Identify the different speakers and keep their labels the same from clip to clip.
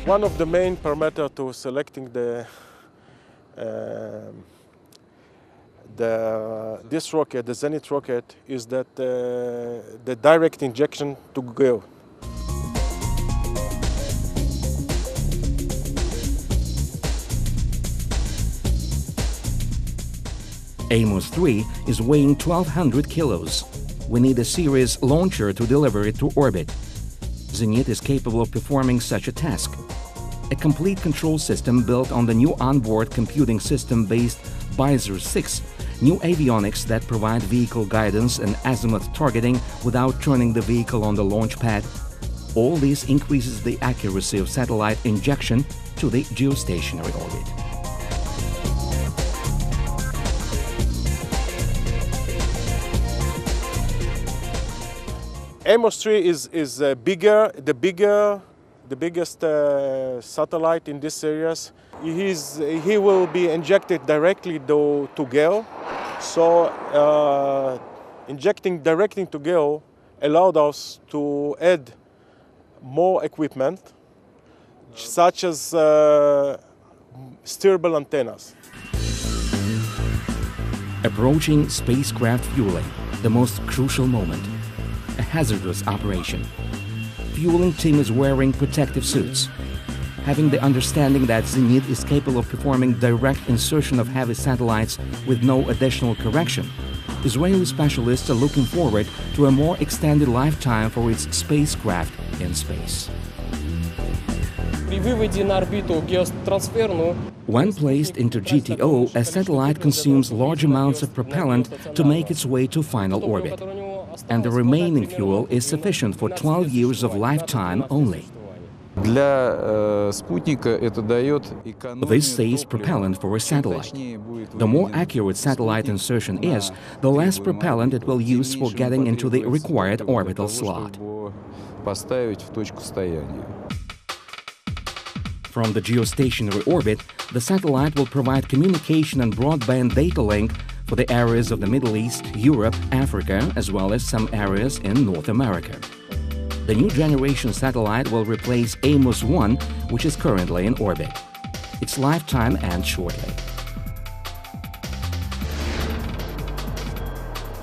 Speaker 1: One of the main parameters to selecting this rocket, the Zenit rocket, is that the direct injection to go.
Speaker 2: Amos 3 is weighing 1,200 kilos. We need a serious launcher to deliver it to orbit. Zenit is capable of performing such a task. A complete control system built on the new onboard computing system-based Bizar 6, new avionics that provide vehicle guidance and azimuth targeting without turning the vehicle on the launch pad. All this increases the accuracy of satellite injection to the geostationary orbit.
Speaker 1: Amos 3 is the biggest satellite in this series. He will be injected directly to GEO. So injecting directly to GEO allowed us to add more equipment, such as steerable antennas.
Speaker 2: Approaching spacecraft fueling, the most crucial moment. A hazardous operation. Fueling team is wearing protective suits. Having the understanding that Zenit is capable of performing direct insertion of heavy satellites with no additional correction, Israeli specialists are looking forward to a more extended lifetime for its spacecraft in space. When placed into GTO, a satellite consumes large amounts of propellant to make its way to final orbit. And the remaining fuel is sufficient for 12 years of lifetime only. This saves propellant for a satellite. The more accurate satellite insertion is, the less propellant it will use for getting into the required orbital slot. From the geostationary orbit, the satellite will provide communication and broadband data link for the areas of the Middle East, Europe, Africa, as well as some areas in North America. The new generation satellite will replace Amos 1, which is currently in orbit. Its lifetime ends shortly.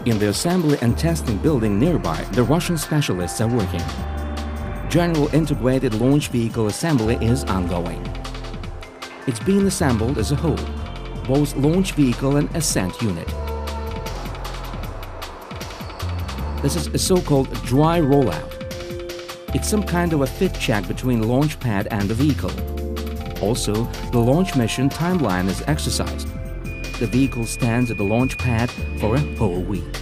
Speaker 2: In the assembly and testing building nearby, the Russian specialists are working. General Integrated Launch Vehicle assembly is ongoing. It's being assembled as a whole, both launch vehicle and ascent unit. This is a so-called dry rollout. It's some kind of a fit check between launch pad and the vehicle. Also, the launch mission timeline is exercised. The vehicle stands at the launch pad for a whole week.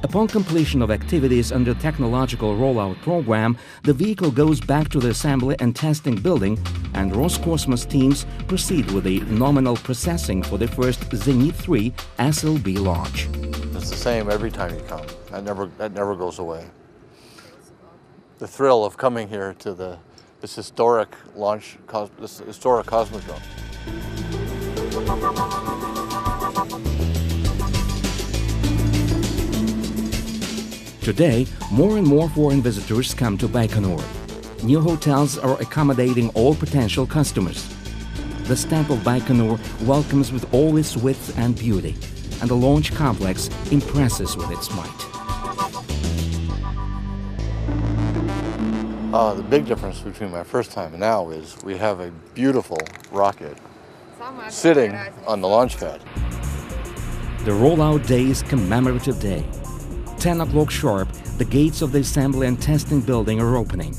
Speaker 2: Upon completion of activities under technological rollout program, the vehicle goes back to the assembly and testing building, and Roscosmos teams proceed with the nominal processing for the first Zenit 3 SLB launch.
Speaker 3: It's the same every time you come. That never goes away. The thrill of coming here to this historic launch, this historic cosmodrome.
Speaker 2: Today, more and more foreign visitors come to Baikonur. New hotels are accommodating all potential customers. The stamp of Baikonur welcomes with all its width and beauty, and the launch complex impresses with its might.
Speaker 3: The big difference between my first time and now is we have a beautiful rocket sitting on the launch pad.
Speaker 2: The rollout day is commemorative day. 10 o'clock sharp, the gates of the assembly and testing building are opening.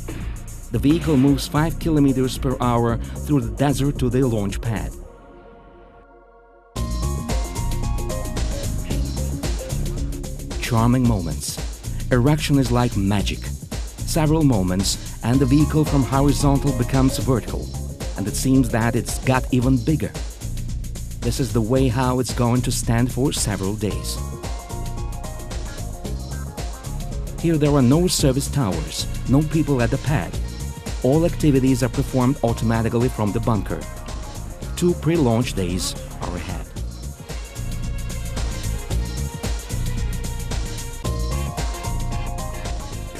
Speaker 2: The vehicle moves 5 kilometers per hour through the desert to the launch pad. Charming moments. Erection is like magic. Several moments and the vehicle from horizontal becomes vertical, and it seems that it's got even bigger. This is the way how it's going to stand for several days. Here there are no service towers, no people at the pad. All activities are performed automatically from the bunker. 2 pre-launch days are ahead.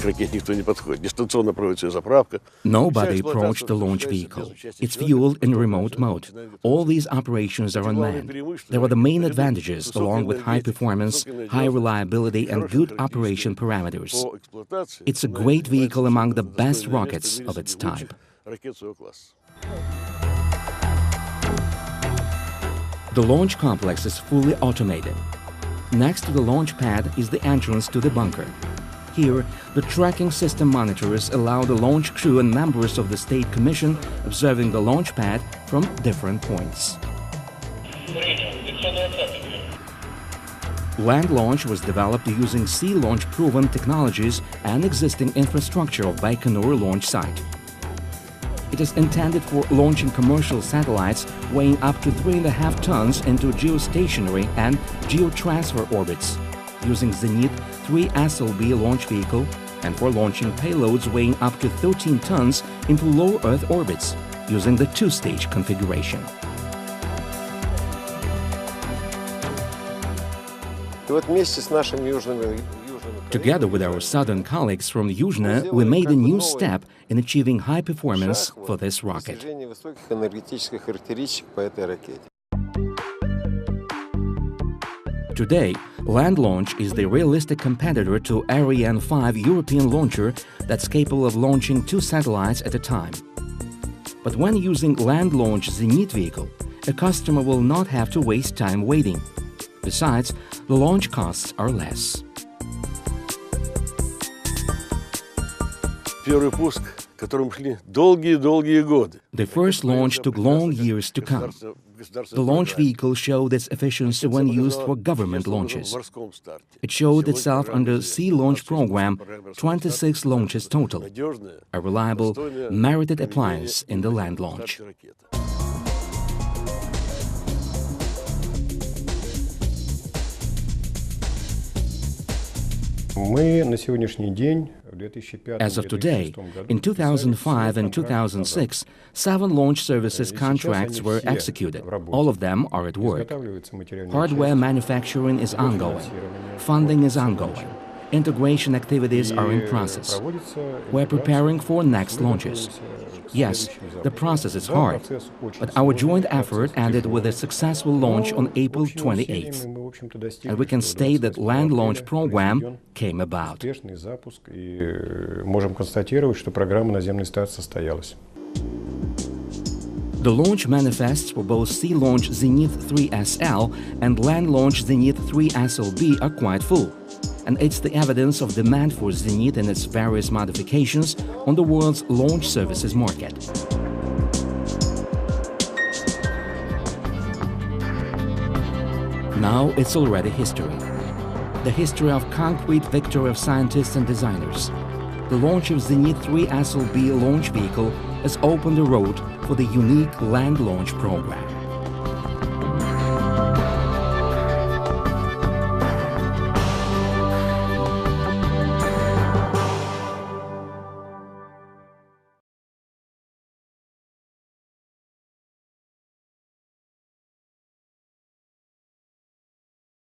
Speaker 4: ракет никто не подходит. Дистанционно проводится заправка.
Speaker 2: Nobody approached the launch vehicle. It's fueled in remote mode. All these operations are unmanned. There are the main advantages, along with high performance, high reliability, and good operation parameters. It's a great vehicle among the best rockets of its type. The launch complex is fully automated. Next to the launch pad is the entrance to the bunker. Here, the tracking system monitors allow the launch crew and members of the State Commission observing the launch pad from different points. Land launch was developed using sea launch proven technologies and existing infrastructure of Baikonur launch site. It is intended for launching commercial satellites weighing up to 3.5 tons into geostationary and geotransfer orbits, using Zenit 3 SLB launch vehicle, and for launching payloads weighing up to 13 tons into low Earth orbits, using the two-stage configuration. Together with our southern colleagues from Yuzhno, we made a new step in achieving high performance for this rocket. Today, Land Launch is the realistic competitor to Ariane 5 European launcher that's capable of launching 2 satellites at a time. But when using Land Launch Zenit vehicle, a customer will not have to waste time waiting. Besides, the launch costs are less. The first launch took long years to come. The launch vehicle showed its efficiency when used for government launches. It showed itself under Sea Launch Program, 26 launches total, a reliable, merited appliance in the land launch. As of today, in 2005 and 2006, 7 launch services contracts were executed. All of them are at work. Hardware manufacturing is ongoing. Funding is ongoing. Integration activities are in process. We're preparing for next launches. Yes, the process is hard, but our joint effort ended with a successful launch on April 28th. And we can state that Land Launch Program came about. The launch manifests for both Sea Launch Zenit 3 SL and Land Launch Zenit 3 SLB are quite full. And it's the evidence of demand for Zenit and its various modifications on the world's launch services market. Now it's already history. The history of concrete victory of scientists and designers. The launch of Zenit 3 SLB launch vehicle has opened the road for the unique land launch program.